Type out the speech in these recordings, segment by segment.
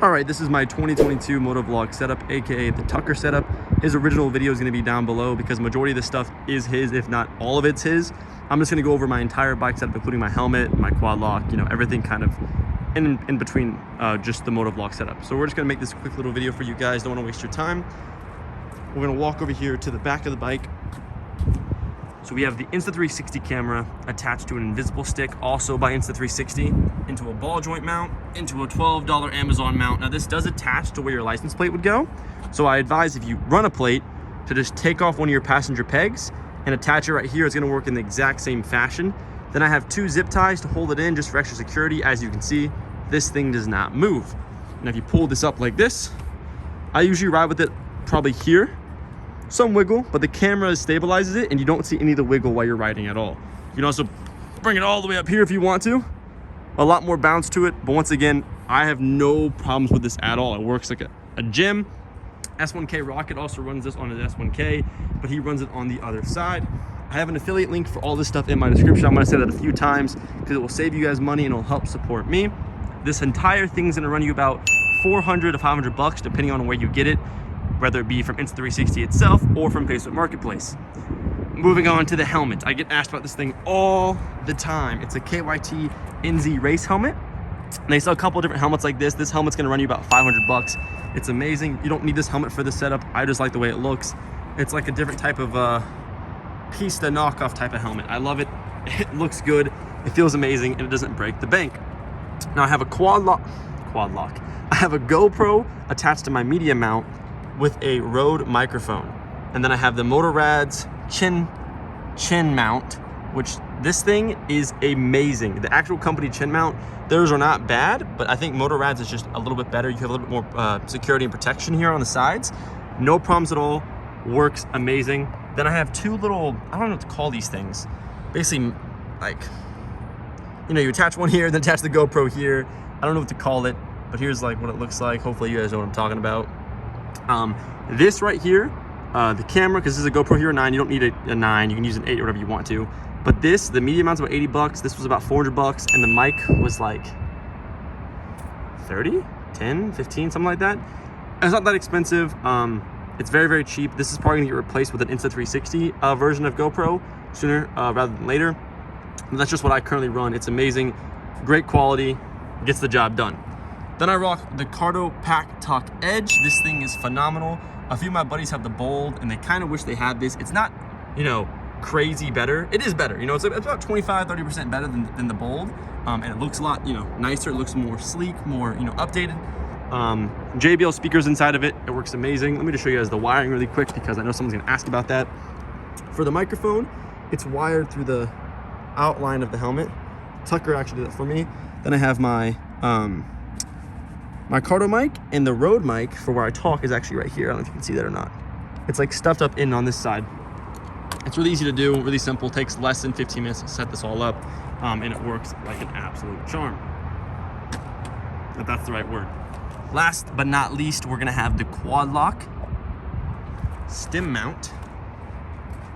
All right, this is my 2022 Moto vlog setup, aka the Tucker setup. His original video is going to be down below because majority of this stuff is his, if not all of it's his. I'm just going to go over my entire bike setup, including my helmet, my quad lock, you know, everything kind of in between just the Moto vlog setup. So we're just going to make this a quick little video for you guys. Don't want to waste your time. We're going to walk over here to the back of the bike. So we have the Insta360 camera attached to an invisible stick, also by Insta360, into a ball joint mount, into a $12 Amazon mount. Now this does attach to where your license plate would go. So I advise if you run a plate to just take off one of your passenger pegs and attach it right here. It's gonna work in the exact same fashion. Then I have 2 zip ties to hold it in just for extra security. As you can see, this thing does not move. Now if you pull this up like this, I usually ride with it probably here. Some wiggle, but the camera stabilizes it and you don't see any of the wiggle while you're riding at all. You can also bring it all the way up here if you want to. A lot more bounce to it, but once again, I have no problems with this at all. It works like a gym. S1K Rocket also runs this on his S1K, but he runs it on the other side. I have an affiliate link for all this stuff in my description. I'm gonna say that a few times because it will save you guys money and it'll help support me. This entire thing is gonna run you about 400 to 500 bucks, depending on where you get it, whether it be from Insta360 itself or from Facebook Marketplace. Moving on to the helmet. I get asked about this thing all the time. It's a KYT NZ race helmet. And they sell a couple of different helmets like this. This helmet's gonna run you about 500 bucks. It's amazing. You don't need this helmet for this setup. I just like the way it looks. It's like a different type of Pista knockoff type of helmet. I love it. It looks good. It feels amazing and it doesn't break the bank. Now I have a quad lock. I have a GoPro attached to my media mount with a Rode microphone. And then I have the Motorad's chin mount, which this thing is amazing. The actual company chin mount, theirs are not bad, but I think Motorad's is just a little bit better. You have a little bit more security and protection here on the sides. No problems at all, works amazing. Then I have 2 little, I don't know what to call these things. Basically, like, you know, you attach one here, then attach the GoPro here. I don't know what to call it, but here's like what it looks like. Hopefully you guys know what I'm talking about. This right here, the camera, because this is a GoPro Hero 9, you don't need a 9, you can use an 8 or whatever you want to. But this, the media mount's about 80 bucks, this was about 400 bucks, and the mic was like 30, 10, 15, something like that. It's not that expensive. It's very, very cheap. This is probably gonna get replaced with an Insta360 version of GoPro sooner rather than later. And that's just what I currently run. It's amazing, great quality, gets the job done. Then I rock the Cardo Pack Tuck Edge. This thing is phenomenal. A few of my buddies have the Bold and they kind of wish they had this. It's not, you know, crazy better. It is better, you know, it's about 25-30% better than the Bold. And it looks a lot, you know, nicer. It looks more sleek, more, you know, updated. JBL speakers inside of it. It works amazing. Let me just show you guys the wiring really quick because I know someone's gonna ask about that. For the microphone, it's wired through the outline of the helmet. Tucker actually did that for me. Then I have my Cardo mic, and the Rode mic for where I talk is actually right here. I don't know if you can see that or not. It's like stuffed up in on this side. It's really easy to do, really simple. Takes less than 15 minutes to set this all up, and it works like an absolute charm. If that's the right word. Last but not least, we're gonna have the Quadlock stem mount.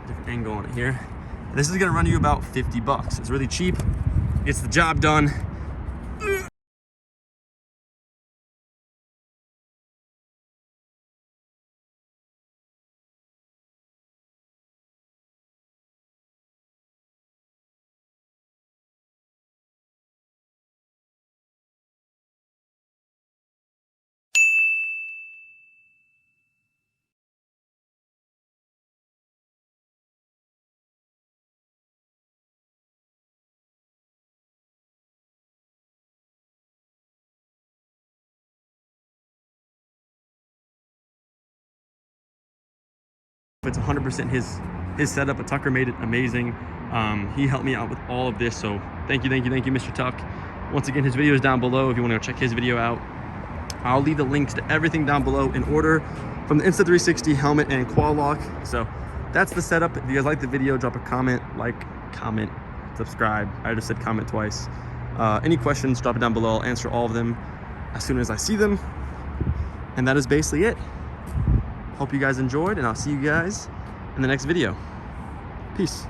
Different angle on it here. This is gonna run you about 50 bucks. It's really cheap, gets the job done. It's 100% his setup, but Tucker made it amazing. He helped me out with all of this, so thank you, Mr. Tuck. Once again, his video is down below if you want to go check his video out. I'll leave the links to everything down below in order from the Insta360 helmet and quad lock. So that's the setup. If you guys like the video, drop a comment, comment, subscribe. I just said comment twice. Any questions, drop it down below. I'll answer all of them as soon as I see them. And that is basically it. Hope you guys enjoyed, and I'll see you guys in the next video. Peace.